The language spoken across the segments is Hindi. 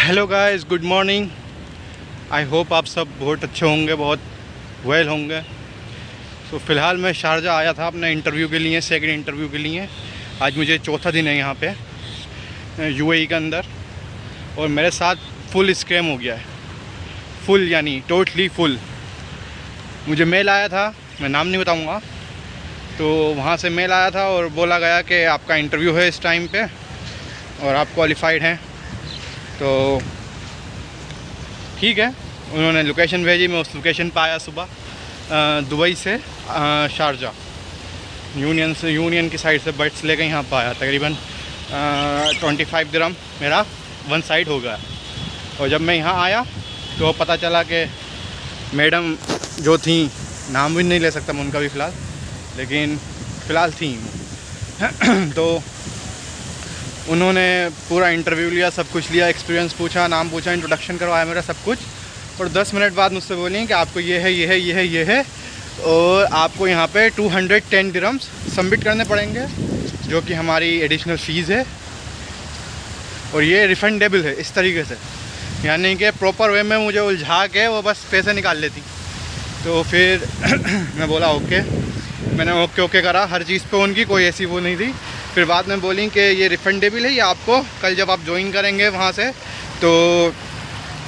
Hello guys, good morning. I hope आप सब बहुत अच्छे होंगे, बहुत वेल होंगे। तो फ़िलहाल मैं शारजा आया था अपने इंटरव्यू के लिए, सेकंड इंटरव्यू के लिए। आज मुझे चौथा दिन है यहाँ पे यूएई के अंदर, और मेरे साथ फुल स्कैम हो गया है। फुल यानी टोटली फुल। मुझे मेल आया था, मैं नाम नहीं बताऊँगा, तो वहाँ से मेल आया था और बोला गया कि आपका इंटरव्यू है इस टाइम पे और आप क्वालिफ़ाइड हैं। तो ठीक है, उन्होंने लोकेशन भेजी, मैं उस लोकेशन पर आया सुबह दुबई से शारजा यूनियन की साइड से बट्स लेकर यहाँ पर आया। तकरीबन 25 दिरहम मेरा वन साइड हो गया। और जब मैं यहाँ आया तो पता चला कि मैडम जो थी, नाम भी नहीं ले सकता मैं उनका भी फ़िलहाल, लेकिन फ़िलहाल थी तो उन्होंने पूरा इंटरव्यू लिया, सब कुछ लिया, एक्सपीरियंस पूछा, नाम पूछा, इंट्रोडक्शन करवाया मेरा सब कुछ। और 10 मिनट बाद मुझसे बोली कि आपको ये है और आपको यहाँ पे 210 दिरहम्स सबमिट करने पड़ेंगे, जो कि हमारी एडिशनल फ़ीस है, और ये रिफंडेबल है। इस तरीके से यानी कि प्रॉपर वे में मुझे उलझा के वो बस पैसे निकाल लेती। तो फिर मैं बोला ओके, मैंने ओके करा हर चीज़ पे उनकी, कोई ऐसी वो नहीं थी। फिर बाद में बोली कि ये रिफंडेबल है, ये आपको कल जब आप ज्वाइन करेंगे वहाँ से तो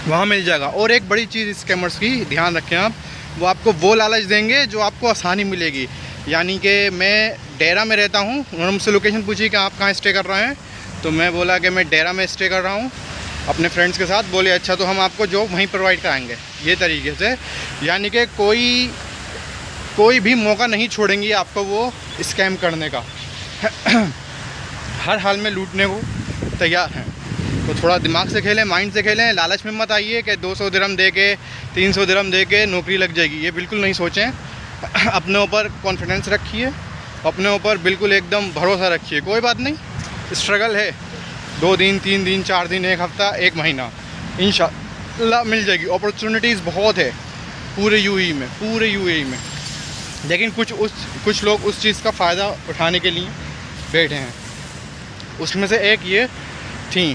वहाँ मिल जाएगा। और एक बड़ी चीज़ स्कैमर्स की ध्यान रखें आप, वो आपको वो लालच देंगे जो आपको आसानी मिलेगी। यानी कि मैं डेरा में रहता हूँ, उन्होंने मुझसे लोकेशन पूछी कि आप कहाँ स्टे कर रहे हैं, तो मैं बोला कि मैं डेरा में स्टे कर रहा हूँ अपने फ्रेंड्स के साथ। बोले अच्छा, तो हम आपको जॉब वहीं प्रोवाइड कराएंगे। ये तरीके से यानी कि कोई भी मौका नहीं छोड़ेंगी आपको वो स्कैम करने का। हर हाल में लूटने को तैयार हैं। तो थोड़ा दिमाग से खेलें, माइंड से खेलें। लालच में मत आइए कि 200 दिरहम दे के, 300 दिरहम दे के नौकरी लग जाएगी, ये बिल्कुल नहीं सोचें। अपने ऊपर कॉन्फिडेंस रखिए, अपने ऊपर बिल्कुल एकदम भरोसा रखिए। कोई बात नहीं, स्ट्रगल है, 2 दिन, 3 दिन, 4 दिन, 1 हफ़्ता, 1 महीना, इंशाअल्लाह मिल जाएगी। अपॉर्चुनिटीज़ बहुत है पूरे यूएई में, लेकिन कुछ लोग उस चीज़ का फ़ायदा उठाने के लिए बैठे हैं। उसमें से एक ये थी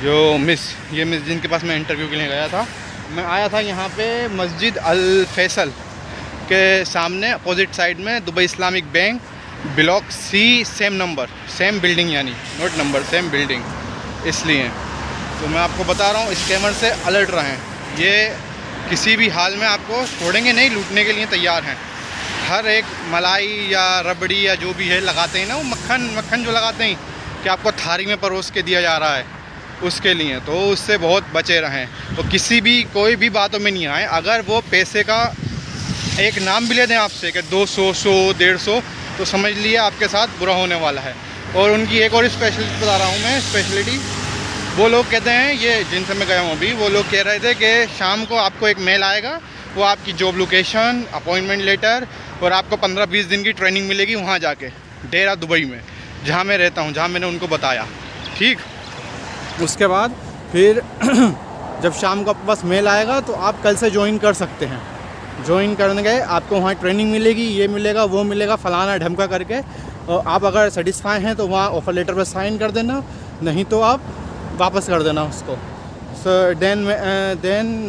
जो मिस जिनके पास मैं इंटरव्यू के लिए गया था। मैं आया था यहाँ पे मस्जिद अल फैसल के सामने अपोजिट साइड में Dubai Islamic bank, block C, same number, same building, यानी नोट नंबर, सेम बिल्डिंग। इसलिए तो मैं आपको बता रहा हूँ, स्कैमर से अलर्ट रहें। ये किसी भी हाल में आपको छोड़ेंगे नहीं, लूटने के लिए तैयार हैं। हर एक मलाई या रबड़ी या जो भी है लगाते हैं ना, वो मक्खन जो लगाते हैं कि आपको थाली में परोस के दिया जा रहा है, उसके लिए तो उससे बहुत बचे रहें। तो कोई भी बातों में नहीं आए। अगर वो पैसे का एक नाम भी ले दें आपसे कि 200, 100, 150, तो समझ लिए आपके साथ बुरा होने वाला है। और उनकी एक और स्पेशलिटी बता रहा हूँ मैं, स्पेशलिटी वो लोग कहते हैं, ये जिनसे मैं गया हूँ अभी, वो लोग कह रहे थे कि शाम को आपको एक मेल आएगा, वो आपकी जॉब लोकेशन, अपॉइंटमेंट लेटर और आपको 15-20 दिन की ट्रेनिंग मिलेगी वहाँ जाके, डेरा दुबई में, जहाँ मैं रहता हूँ, जहाँ मैंने उनको बताया। ठीक, उसके बाद फिर जब शाम को आपके पास मेल आएगा तो आप कल से ज्वाइन कर सकते हैं। ज्वाइन करने गए, आपको वहाँ ट्रेनिंग मिलेगी, ये मिलेगा, वो मिलेगा, फ़लाना ढमका करके। और आप अगर सेटिस्फाई हैं तो वहाँ ऑफ़र लेटर पर साइन कर देना, नहीं तो आप वापस कर देना उसको। सो देन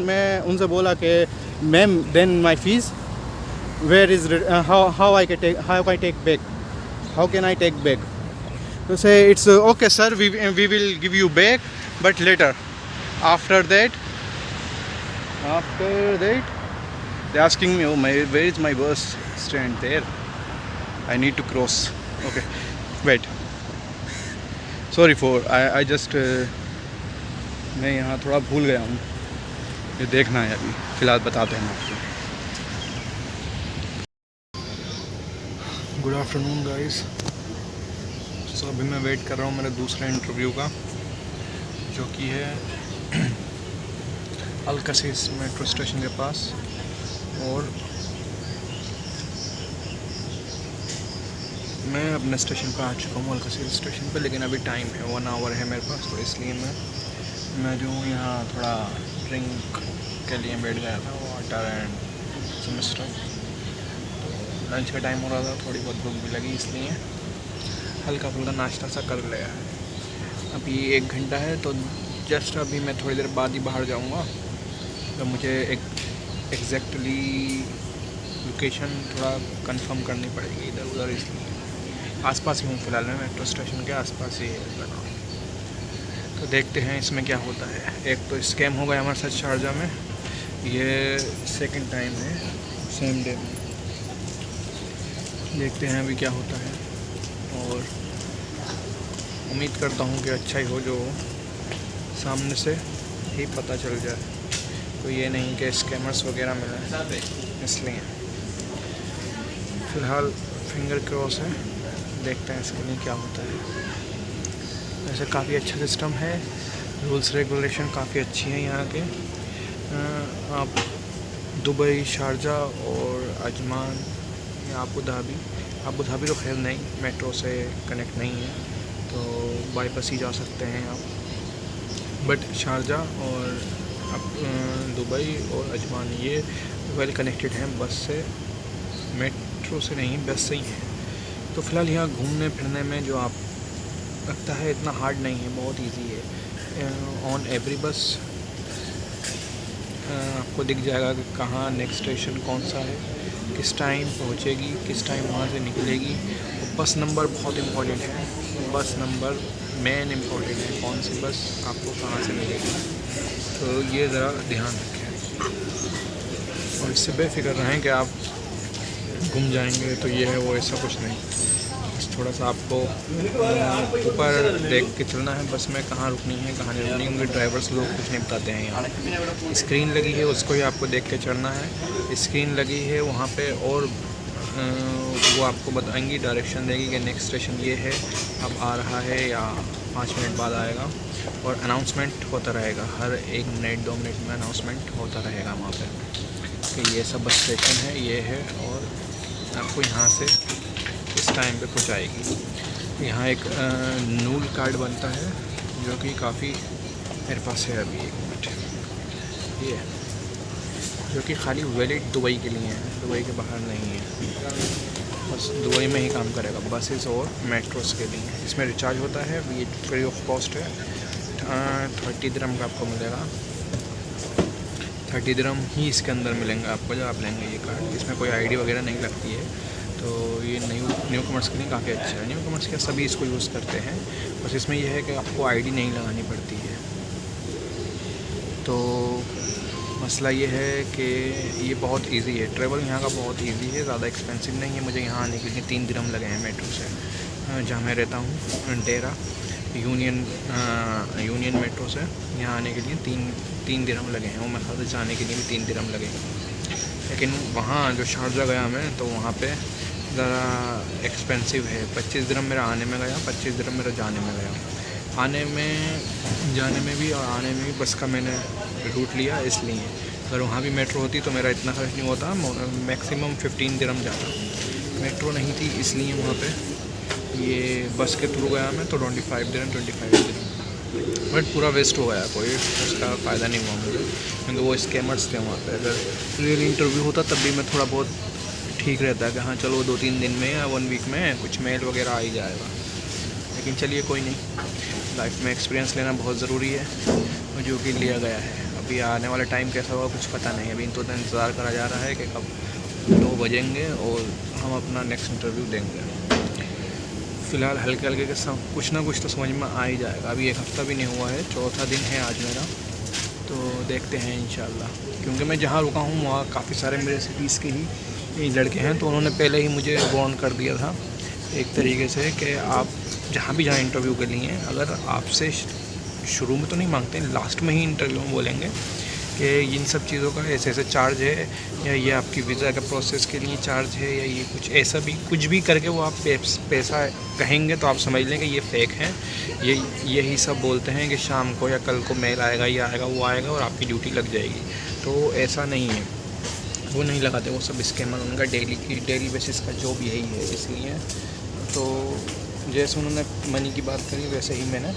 मैं उनसे बोला कि ma'am, then my fees where is how I can take back, how can I take back? To say it's okay sir, we will give you back, but later. After that they asking me, where is my bus stand? There, I need to cross. Okay, wait, sorry for I just मैं यहाँ थोड़ा भूल गया हूँ, ये देखना है अभी। फ़िलहाल बताते हैं आपको। Good afternoon guys. सो अभी मैं वेट कर रहा हूँ मेरे दूसरे इंटरव्यू का, जो कि है अल-कसीस मेट्रो स्टेशन के पास। और मैं अपने स्टेशन पर आ चुका हूँ, अल-कसीस स्टेशन पे, लेकिन अभी टाइम है, 1 आवर है मेरे पास। तो इसलिए मैं जो हूँ यहाँ थोड़ा ड्रिंक के लिए बैठ गया था, वाटर एंड सेमेस्टर। लंच का टाइम हो रहा था, थोड़ी बहुत भूख भी लगी, इसलिए हल्का फुल्का नाश्ता सा कर लिया है। अभी 1 घंटा है तो जस्ट अभी मैं थोड़ी देर बाद ही बाहर जाऊंगा, तो मुझे एग्जैक्टली लोकेशन थोड़ा कंफर्म करनी पड़ेगी इधर उधर, इसलिए आसपास ही हूँ फ़िलहाल मैं, मेट्रो स्टेशन के आसपास ही है। तो देखते हैं इसमें क्या होता है। एक तो स्कैम हो गया हमारे साथ शारजा में, ये सेकंड टाइम है सेम डे में। देखते हैं अभी क्या होता है, और उम्मीद करता हूँ कि अच्छा ही हो, जो सामने से ही पता चल जाए, तो ये नहीं कि स्कैमर्स वगैरह मिले, इसलिए फ़िलहाल फिंगर क्रॉस है, देखते हैं इसके लिए क्या होता है। वैसे काफ़ी अच्छा सिस्टम है, रूल्स रेगुलेशन काफ़ी अच्छी हैं यहाँ के। आप दुबई, शारजा और अजमान या अबू धाबी तो खैर नहीं, मेट्रो से कनेक्ट नहीं है, तो बाई बस ही जा सकते हैं आप। बट शारजा और दुबई और अजमान ये वेल कनेक्टेड हैं बस से, मेट्रो से नहीं, बस से ही हैं। तो फ़िलहाल यहाँ घूमने फिरने में जो आप लगता है इतना हार्ड नहीं है, बहुत इजी है। ऑन एवरी बस आपको दिख जाएगा कि कहाँ नेक्स्ट स्टेशन कौन सा है, किस टाइम पहुँचेगी, किस टाइम वहाँ से निकलेगी। और बस नंबर बहुत इम्पोर्टेंट है, बस नंबर मेन इम्पोर्टेंट है, कौन सी बस आपको कहाँ से मिलेगी, तो ये ज़रा ध्यान रखें। और इससे बेफिक्र रहें कि आप घूम जाएंगे तो ये है वो, ऐसा कुछ नहीं। बस थोड़ा सा आपको ऊपर देख के चलना है बस में, कहाँ रुकनी है कहाँ नहीं रुकनी, क्योंकि ड्राइवर्स लोग कुछ नहीं बताते हैं। यहाँ स्क्रीन लगी है, उसको ही आपको देख के चढ़ना है। स्क्रीन लगी है वहाँ पे, और वो आपको बताएंगी, डायरेक्शन देगी कि नेक्स्ट स्टेशन ये है, अब आ रहा है या 5 मिनट बाद आएगा। और अनाउंसमेंट होता रहेगा, हर 1 मिनट 2 मिनट में अनाउंसमेंट होता रहेगा वहाँ पे कि ये सब बस स्टेशन है, ये है, और आपको यहाँ से इस टाइम पे पहुँचाएगी। यहाँ एक नूल कार्ड बनता है जो कि काफ़ी मेरे पास है अभी, 1 मिनट, ये जो कि खाली वैलिड दुबई के लिए है, दुबई के बाहर नहीं है, बस दुबई में ही काम करेगा, बसेस और मेट्रोस के लिए। इसमें रिचार्ज होता है, ये फ्री ऑफ कॉस्ट है, 30 दिरहम का आपको मिलेगा, 30 दिरहम ही इसके अंदर मिलेंगे आपको जब आप लेंगे ये कार्ड। इसमें कोई आईडी वगैरह नहीं लगती है, तो ये न्यू कमर्स के लिए काफ़ी अच्छा है। न्यू कमर्स के सभी इसको यूज़ करते हैं, बस इसमें यह है कि आपको आईडी नहीं लगानी पड़ती है। तो मसला ये है कि ये बहुत इजी है, ट्रैवल यहाँ का बहुत इजी है, ज़्यादा एक्सपेंसिव नहीं है। मुझे यहाँ आने के लिए 3 दिरहम लगे हैं मेट्रो से, जहाँ मैं रहता हूँ डेरा यूनियन मेट्रो से यहाँ आने के लिए 3 दिरहम लगे हैं, और मेरे ख्याल से जाने के लिए भी 3 दिरहम लगेंगे। लेकिन वहाँ जो शारजा गया मैं, तो वहाँ पे ज़रा एक्सपेंसिव है। 25 दिरहम मेरा आने में गया, 25 दिरहम मेरा जाने में गया। आने में जाने में भी और आने में भी बस का मैंने रूट लिया, इसलिए अगर वहाँ भी मेट्रो होती तो मेरा इतना खर्च नहीं होता, मैक्सिमम 15 दिरहम जाता। मेट्रो नहीं थी इसलिए वहाँ पे ये बस के थ्रू गया मैं, तो 25 दिरहम बट पूरा वेस्ट हो गया, कोई उसका फ़ायदा नहीं हुआ मुझे, क्योंकि वो स्कैमर्स थे वहाँ पे। अगर रियल इंटरव्यू होता तब भी मैं थोड़ा बहुत ठीक रहता है कि हाँ चलो 2-3 दिन में या 1 वीक में कुछ मेल वगैरह आ ही जाएगा। लेकिन चलिए कोई नहीं, लाइफ में एक्सपीरियंस लेना बहुत ज़रूरी है, जो कि लिया गया है। अभी आने वाला टाइम कैसा होगा कुछ पता नहीं, अभी तो इंतज़ार करा जा रहा है कि कब 2 बजेंगे और हम अपना नेक्स्ट इंटरव्यू देंगे। फ़िलहाल हल्के हल्के के सब कुछ ना कुछ तो समझ में आ ही जाएगा। अभी 1 हफ़्ता भी नहीं हुआ है, 4था दिन है आज मेरा, तो देखते हैं इंशाल्लाह। क्योंकि मैं जहाँ रुका हूँ वहाँ काफ़ी सारे मेरे सिटीज़ के ही लड़के हैं, तो उन्होंने पहले ही मुझे वार्न कर दिया था एक तरीके से कि आप जहाँ भी जाएँ इंटरव्यू के लिए, अगर आपसे शुरू में तो नहीं मांगते, लास्ट में ही इंटरव्यू में बोलेंगे कि इन सब चीज़ों का ऐसे ऐसे चार्ज है, या ये आपकी वीज़ा का प्रोसेस के लिए चार्ज है, या ये कुछ ऐसा भी कुछ भी करके वो आप पैसा कहेंगे तो आप समझ लें कि ये फ़ेक है। यही सब बोलते हैं कि शाम को या कल को मेल आएगा, ये आएगा, वो आएगा और आपकी ड्यूटी लग जाएगी। तो ऐसा नहीं है, वो नहीं लगाते, वो सब स्कैमर, उनका डेली बेसिस का जॉब यही है। इसलिए तो जैसे उन्होंने मनी की बात करी वैसे ही मैंने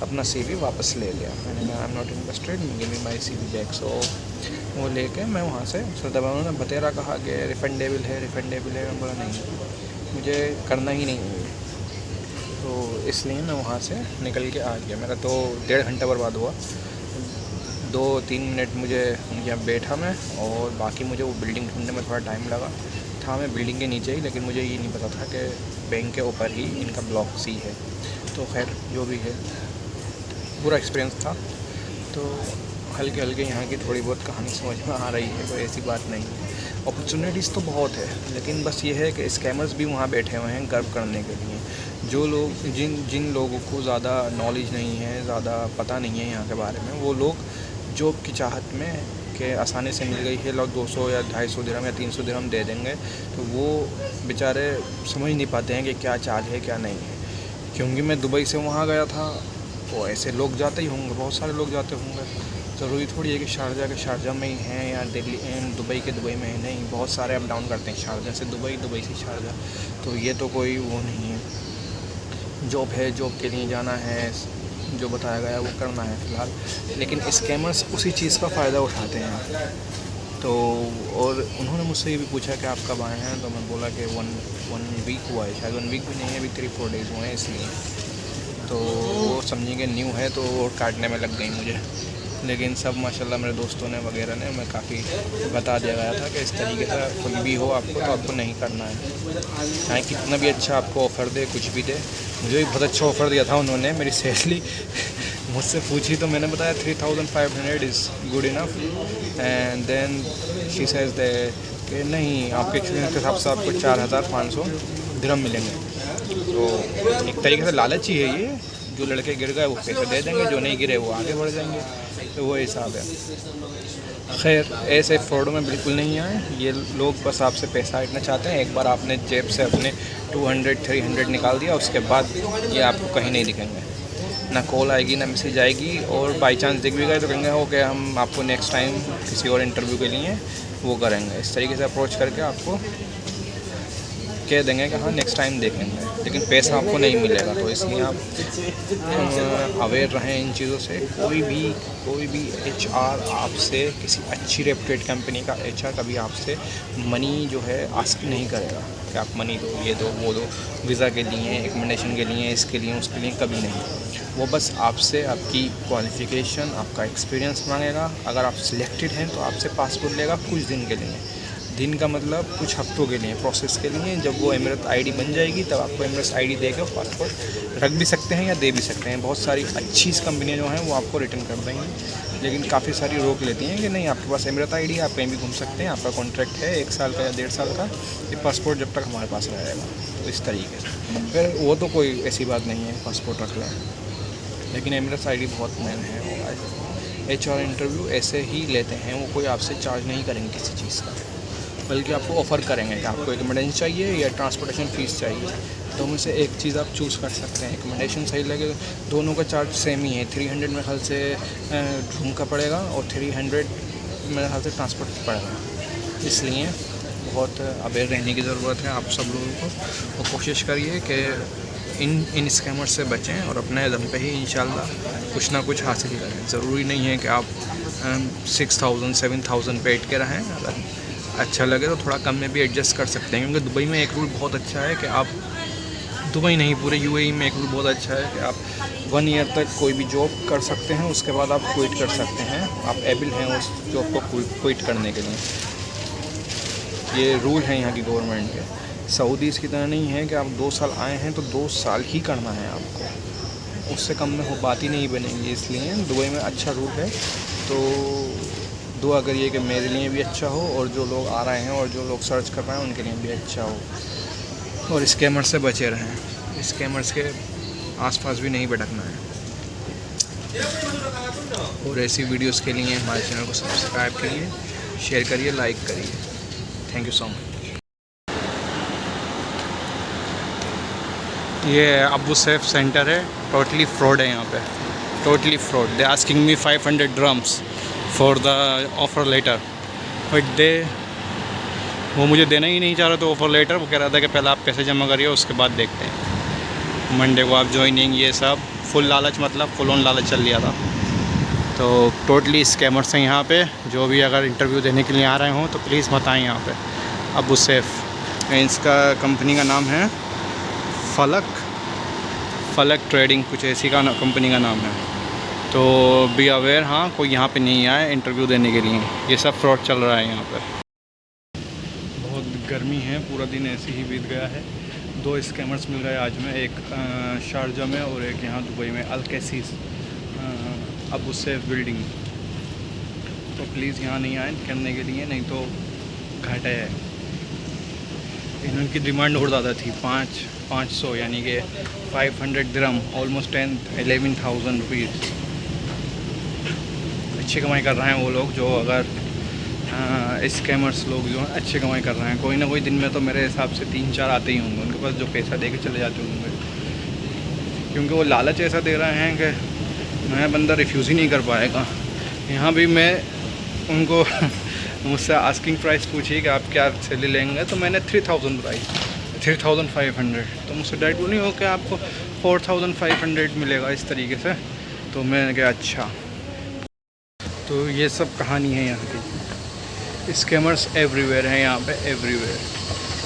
अपना CV वापस ले लिया। मैंने कहा I am not interested, give me my CV back. So वो लेके मैं वहाँ से दबा, उन्होंने बतेरा कहा कि रिफंडेबल है। मैं बोला नहीं, मुझे करना ही नहीं है। तो तो इसलिए मैं वहाँ से निकल के आ गया। मेरा तो 1.5 घंटा बर्बाद हुआ। 2-3 मिनट मुझे यहाँ बैठा मैं, और बाकी मुझे वो बिल्डिंग ढूंढने में थोड़ा टाइम लगा था। मैं बिल्डिंग के नीचे ही, लेकिन मुझे ये नहीं पता था कि बैंक के ऊपर ही इनका ब्लॉक सी है। तो खैर जो भी है, पूरा एक्सपीरियंस था। तो हल्के हल्के यहाँ की थोड़ी बहुत कहानी समझ में आ रही है, कोई ऐसी बात नहीं है। अपॉर्चुनिटीज़ तो बहुत है, लेकिन बस ये है कि स्कैमर्स भी वहाँ बैठे हुए हैं गर्व करने के लिए। जो लोग जिन लोगों को ज़्यादा नॉलेज नहीं है, ज़्यादा पता नहीं है यहाँ के बारे में, वो लोग जॉब की चाहत में कि आसानी से मिल गई है, लोग 200 या 250 दिरहम या 300 दिरहम दे देंगे, तो वो बेचारे समझ नहीं पाते हैं कि क्या चार्ज है क्या नहीं है। क्योंकि मैं दुबई से वहाँ गया था, तो ऐसे लोग जाते ही होंगे, बहुत सारे लोग जाते होंगे। ज़रूरी थोड़ी है कि शारजा के शारजा में ही हैं या दिल्ली दुबई के दुबई में ही नहीं, बहुत सारे अप डाउन करते हैं, शारजा से दुबई, दुबई से शारजा। तो ये तो कोई वो नहीं है। जॉब है, जॉब के लिए जाना है, जो बताया गया वो करना है फ़िलहाल। लेकिन स्कैमर्स उसी चीज़ का फ़ायदा उठाते हैं। तो और उन्होंने मुझसे ये भी पूछा कि आप कब आए हैं, तो मैं बोला कि वन वीक हुआ है, शायद 1 वीक भी नहीं है, अभी 3-4 डेज़ हुए हैं इसलिए। तो वो समझेंगे न्यू है, तो और काटने में लग गई मुझे। लेकिन सब माशाल्लाह मेरे दोस्तों ने वगैरह ने, मैं काफ़ी बता दिया गया था कि इस तरीके से कोई भी हो आपको, तो आपको नहीं करना है। चाहे कितना भी अच्छा आपको ऑफ़र दे, कुछ भी दे। मुझे भी बहुत अच्छा ऑफ़र दिया था उन्होंने। मेरी सैलरी मुझसे पूछी तो मैंने बताया 3500 is good enough, and then she says they कि नहीं, आपके एक्सपीरियंस के हिसाब से आपको 4500 दिरहम मिलेंगे। तो एक तरीके से लालच ही है ये। जो लड़के गिर गए वो पैसे दे देंगे, जो नहीं गिरे वो आगे बढ़ जाएंगे। तो वो हिसाब है। खैर ऐसे फ्रॉडों में बिल्कुल नहीं आए। ये लोग बस आपसे पैसा इतना चाहते हैं। एक बार आपने जेब से अपने 200-300 निकाल दिया, उसके बाद ये आपको कहीं नहीं दिखेंगे, ना कॉल आएगी ना मैसेज आएगी। और बाई चांस दिख भी गए तो कहेंगे हो कि हम आपको नेक्स्ट टाइम किसी और इंटरव्यू के लिए वो करेंगे। इस तरीके से अप्रोच करके आपको कह देंगे कि हाँ नेक्स्ट टाइम देखेंगे, लेकिन पैसा आपको नहीं मिलेगा। तो इसलिए आप अवेयर रहें इन चीज़ों से। कोई भी HR आपसे, किसी अच्छी रेप्यूटेड कंपनी का HR कभी आपसे मनी जो है आस्क नहीं करेगा कि आप मनी दो, ये दो, वो दो, वीज़ा के लिए, एकमेंडेशन के लिए, इसके लिए, उसके लिए, कभी नहीं। वो बस आपसे आपकी क्वालिफ़िकेशन, आपका एक्सपीरियंस मांगेगा। अगर आप सिलेक्टेड हैं तो आपसे पासपोर्ट लेगा कुछ दिन के लिए। दिन का मतलब कुछ हफ्तों के लिए, प्रोसेस के लिए। जब वो एमिरेट ID बन जाएगी तब आपको एमिरेट्स ID देकर पासपोर्ट रख भी सकते हैं या दे भी सकते हैं। बहुत सारी अच्छी कंपनियां जो हैं वो आपको रिटर्न कर देंगी, लेकिन काफ़ी सारी रोक लेती हैं कि नहीं, आपके पास एमिरेट ID है, आप कहीं भी घूम सकते हैं, आपका कॉन्ट्रैक्ट है 1 साल का या 1.5 साल का, ये पासपोर्ट जब तक हमारे पास रहेगा। तो इस तरीके से फिर वो तो कोई ऐसी बात नहीं है, पासपोर्ट रख लें। लेकिन एमिरेट्स ID बहुत मेन है। HR इंटरव्यू ऐसे ही लेते हैं, वो कोई आपसे चार्ज नहीं करेंगे किसी चीज़ का, बल्कि आपको ऑफ़र करेंगे कि आपको एकमेंडेशन चाहिए या ट्रांसपोर्टेशन फ़ीस चाहिए। तो उनमें से एक चीज़ आप चूज़ कर सकते हैं। एकमेंडेशन सही लगे, दोनों का चार्ज सेम ही है। 300 मेरे ख्याल से रूम का पड़ेगा और 300 मेरे ख्याल से ट्रांसपोर्ट पड़ेगा। इसलिए बहुत अवेयर रहने की ज़रूरत है आप सब लोगों को। और कोशिश करिए कि इन स्कैमर्स से बचें और अपने दम पे ही इंशाल्लाह कुछ ना कुछ हासिल करें। ज़रूरी नहीं है कि आप 6000-7000 पे अटके के रहें। अगर अच्छा लगे तो थोड़ा कम में भी एडजस्ट कर सकते हैं, क्योंकि दुबई में एक रूल बहुत अच्छा है कि आप, दुबई नहीं पूरे UAE में एक रूल बहुत अच्छा है कि आप 1 ईयर तक कोई भी जॉब कर सकते हैं, उसके बाद आप क्विट कर सकते हैं। आप एबल हैं उस जॉब को क्विट करने के लिए। ये रूल है यहाँ की गवर्नमेंट के। सऊदीज़ की तरह नहीं है कि आप 2 साल आए हैं तो 2 साल ही करना है आपको, उससे कम में हो बात ही नहीं बनेगी। इसलिए दुबई में अच्छा रूल है। तो दुआ करिए कि मेरे लिए भी अच्छा हो, और जो लोग आ रहे हैं और जो लोग सर्च कर रहे हैं उनके लिए भी अच्छा हो। और स्कैमर से बचे रहें, स्कैमर्स के आसपास भी नहीं भटकना है। और ऐसी वीडियोस के लिए हमारे चैनल को सब्सक्राइब करिए, शेयर करिए, लाइक करिए। Thank you so much. ये अबू सैफ सेंटर है, टोटली फ्रॉड है यहाँ पे, totally fraud. They asking me 500 dirhams for the offer letter, but वो मुझे देना ही नहीं चाह रहा था ऑफ़र लेटर। वो कह रहा था कि पहले आप पैसे जमा करिए, उसके बाद देखते हैं, मंडे को आप ज्वाइनिंग, ये सब फुल लालच, मतलब फुल ऑन लालच चल लिया था। तो टोटली स्कैमर्स हैं यहाँ पे। जो भी अगर इंटरव्यू देने के लिए आ रहे हों तो प्लीज़ मत आएँ यहाँ पे। अबू सैफ, इसका कंपनी का नाम है फलक ट्रेडिंग कुछ ऐसी का कंपनी का नाम है। तो बी अवेयर, हाँ कोई यहाँ पे नहीं आए इंटरव्यू देने के लिए, ये सब फ्रॉड चल रहा है यहाँ पर। बहुत गर्मी है, पूरा दिन ऐसे ही बीत गया है। 2 स्कैमर्स मिल गए आज में, एक शारजा में और एक यहाँ दुबई में, अल-कैसीस अबू सैफ बिल्डिंग। तो प्लीज़ यहाँ नहीं आए करने के लिए, नहीं तो घाटा है। इनकी डिमांड और ज़्यादा थी, 500 यानी कि 500 दिरहम, ऑलमोस्ट 11,000 रुपीज़। अच्छी कमाई कर रहे हैं वो लोग जो, अगर स्कैमर्स लोग जो हैं अच्छी कमाई कर रहे हैं। कोई ना कोई दिन में तो मेरे हिसाब से 3-4 आते ही होंगे उनके पास, जो पैसा दे के चले जाते होंगे, क्योंकि वो लालच ऐसा दे रहे हैं कि नया बंदा रिफ्यूज़ ही नहीं कर पाएगा। यहाँ भी मैं उनको मुझसे आस्किंग प्राइस पूछी कि आप क्या सैलरी लेंगे, तो मैंने 3,000 बताई, 3,500। तो मुझसे डायरेक्ट बोली हो कि आपको 4,500 मिलेगा इस तरीके से। तो मैंने कहा अच्छा। तो ये सब कहानी है यहाँ की। स्कैमर्स एवरीवेयर हैं यहाँ पे, एवरीवेयर।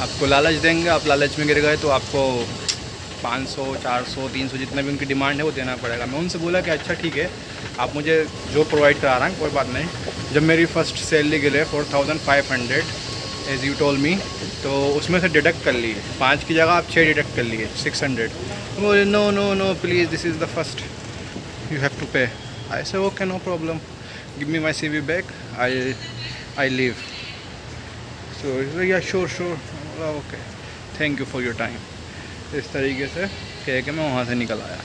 आपको लालच देंगे, आप लालच में गिर गए तो आपको 500, 400, 300 जितना भी उनकी डिमांड है वो देना पड़ेगा। मैं उनसे बोला कि अच्छा ठीक है, आप मुझे जो प्रोवाइड करा रहे हैं कोई बात नहीं। जब मेरी फ़र्स्ट सैलरी गिरे 4,500 एज़ यू टोल्ड मी, तो उसमें से डिडक्ट कर लिए, 5 की जगह आप 6 डिडक्ट कर लिए, 600। तो बोले no no no please, this is the first, you have to pay. I say okay no problem, give me my CV back, I leave. So yeah sure okay, thank you for your time. इस तरीके से कह के मैं वहाँ से निकल आया।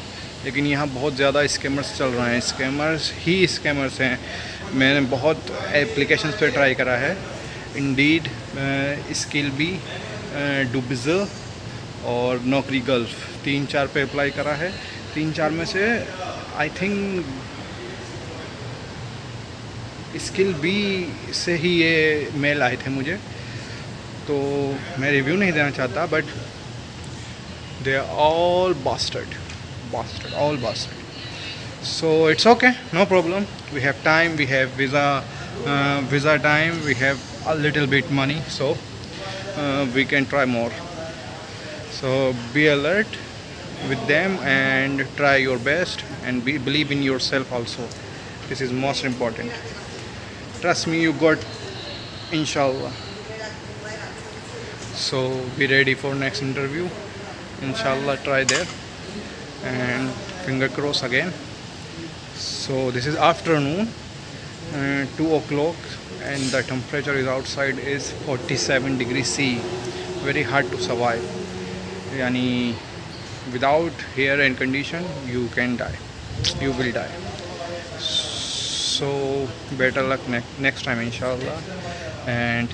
लेकिन यहाँ बहुत ज़्यादा स्कैमर्स चल रहे हैं, स्कैमर्स ही स्कैमर्स हैं। मैंने बहुत एप्लीकेशंस पे ट्राई करा है, इंडीड, स्किलबी, डुबिज़र और नौकरी गल्फ, 3-4 पे अप्लाई करा है। 3-4 में से आई थिंक स्किलबी से ही ये मेल आए थे मुझे। तो मैं रिव्यू नहीं देना चाहता, but they are all bastard, all bastard. So it's okay, no problem. We have time, we have visa time, we have a little bit money, so we can try more. So be alert with them and try your best, and believe in yourself also. This is most important. Trust me, you got, inshallah. So be ready for next interview. Inshallah, try there, and finger cross again. So this is afternoon, 2 o'clock, and the temperature is outside is 47 degrees C. Very hard to survive. Yani without air and condition you can die, you will die. So better luck next time inshallah, and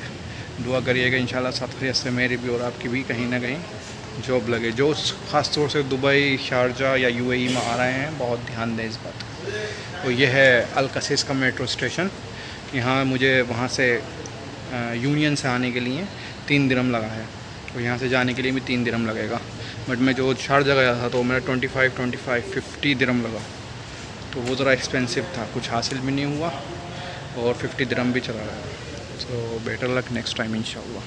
दुआ करिएगा इंशाल्लाह साथ खैरियत से मेरी भी और आपकी भी कहीं ना कहीं जॉब लगे। जो ख़ास तौर से दुबई, शारजा या UAE में आ रहे हैं, बहुत ध्यान दें इस बात को। तो ये है अल-कैसीस का मेट्रो स्टेशन। यहाँ मुझे वहाँ से यूनियन से आने के लिए 3 दिरहम लगा है, तो यहाँ से जाने के लिए भी 3 दिरहम लगेगा। बट मैं जो शारजा गया था तो मेरा 50 दिरहम लगा, तो वो ज़रा एक्सपेंसिव था, कुछ हासिल भी नहीं हुआ और 50 दिरहम भी चला रहा है। So better luck next time इंशाल्लाह।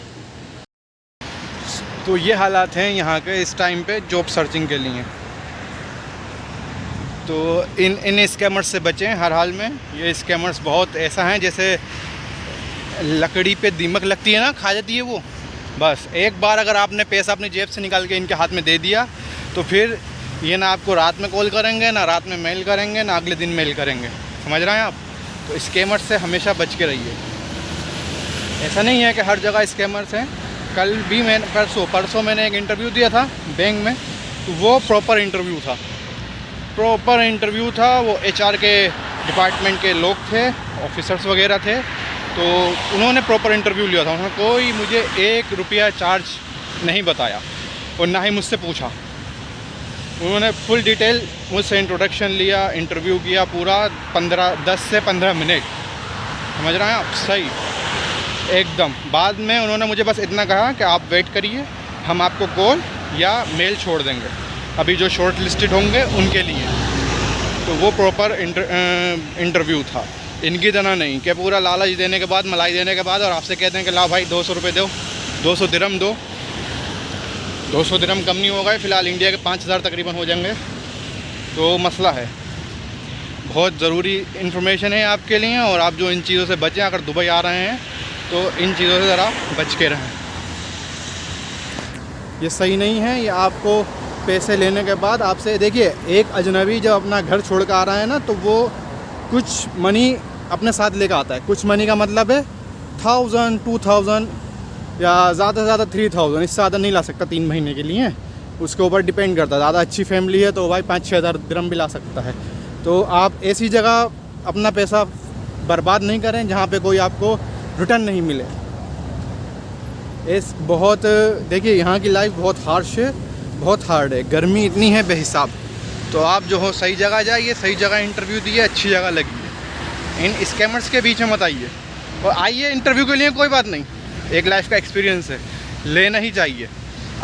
तो ये हालात हैं यहाँ के इस टाइम पे जॉब सर्चिंग के लिए। तो इन स्कैमर्स से बचें हर हाल में। ये स्कैमर्स बहुत ऐसा हैं जैसे लकड़ी पे दीमक लगती है ना, खा जाती है वो। बस एक बार अगर आपने पैसा अपनी जेब से निकाल के इनके हाथ में दे दिया तो फिर ये ना आपको रात में कॉल करेंगे, ना रात में मेल करेंगे, ना अगले दिन मेल करेंगे। समझ रहे हैं आप? तो स्कैमर्स से हमेशा बच के रहिए। ऐसा नहीं है कि हर जगह स्कैमर्स हैं। कल भी मैंने परसों मैंने एक इंटरव्यू दिया था बैंक में, तो वो प्रॉपर इंटरव्यू था। वो HR के डिपार्टमेंट के लोग थे, ऑफिसर्स वगैरह थे, तो उन्होंने प्रॉपर इंटरव्यू लिया था। उन्होंने कोई मुझे 1 रुपया चार्ज नहीं बताया और ना ही मुझसे पूछा। उन्होंने फुल डिटेल मुझसे इंट्रोडक्शन लिया, इंटरव्यू किया पूरा 10 से 15 मिनट। समझ रहे हैं आप? सही एकदम। बाद में उन्होंने मुझे बस इतना कहा कि आप वेट करिए, हम आपको कॉल या मेल छोड़ देंगे अभी जो शॉर्ट लिस्टेड होंगे उनके लिए। तो वो प्रॉपर इंटरव्यू था, इनकी तरह नहीं कि पूरा लालच देने के बाद, मलाई देने के बाद और आपसे कहते हैं कि ला भाई 200 रुपये दो, 200 दिरहम दो। 200 दिरहम कम नहीं होगा, फ़िलहाल इंडिया के 5000 तकरीबन हो जाएंगे। तो मसला है, बहुत ज़रूरी इन्फॉर्मेशन है आपके लिए। और आप जो इन चीज़ों से बचें, अगर दुबई आ रहे हैं तो इन चीज़ों से ज़रा बच के रहें। ये सही नहीं है। ये आपको पैसे लेने के बाद आपसे, देखिए एक अजनबी जब अपना घर छोड़ कर आ रहा है ना, तो वो कुछ मनी अपने साथ लेकर आता है। कुछ मनी का मतलब है 1000, 2000 या ज़्यादा से ज़्यादा 3000, इससे ज़्यादा नहीं ला सकता 3 महीने के लिए। उसके ऊपर डिपेंड करता है। ज़्यादा अच्छी फैमिली है तो भाई 5-6 हज़ार दिरहम भी ला सकता है। तो आप ऐसी जगह अपना पैसा बर्बाद नहीं करें जहाँ पे कोई आपको रिटर्न नहीं मिले। इस बहुत, देखिए यहाँ की लाइफ बहुत हार्श है, बहुत हार्ड है। गर्मी इतनी है बेहिसाब। तो आप जो हो सही जगह जाइए, सही जगह इंटरव्यू दिए, अच्छी जगह लगिए। इन स्कैमर्स के बीच में मत आइए। और आइए इंटरव्यू के लिए, कोई बात नहीं, एक लाइफ का एक्सपीरियंस है, लेना ही चाहिए।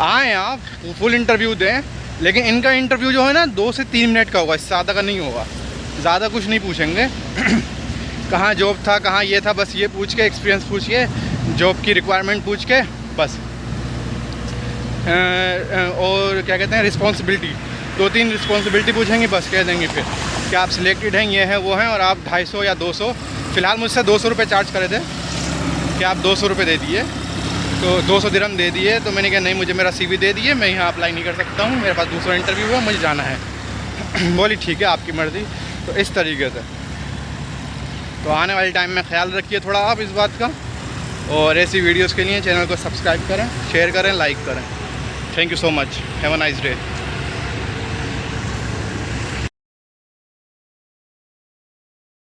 आएँ आप, फुल इंटरव्यू दें, लेकिन इनका इंटरव्यू जो है ना 2 से 3 मिनट का होगा, इससे ज़्यादा का नहीं होगा। ज़्यादा कुछ नहीं पूछेंगे कहाँ जॉब था, कहाँ ये था, बस ये पूछ के एक्सपीरियंस पूछिए, जॉब की रिक्वायरमेंट पूछ के बस। और क्या कहते हैं, रिस्पॉन्सिबिलिटी, 2-3 रिस्पॉन्सिबिलिटी पूछेंगे, बस कह देंगे फिर कि आप सिलेक्टेड हैं, ये हैं वो हैं। और आप 250 या 200, फ़िलहाल मुझसे 200 रुपये चार्ज करे थे कि आप 200 रुपये दे दिए, तो 200 दिरहम दे दिए। तो मैंने कहा नहीं, मुझे मेरा CV दे दिए, मैं यहाँ अप्लाई नहीं कर सकता हूँ, मेरे पास दूसरा इंटरव्यू है, मुझे जाना है। बोली ठीक है, आपकी मर्ज़ी। तो इस तरीके से तो आने वाले टाइम में ख्याल रखिए थोड़ा आप इस बात का। और ऐसी वीडियोस के लिए चैनल को सब्सक्राइब करें, शेयर करें, लाइक करें। Thank you so much. Have a nice day.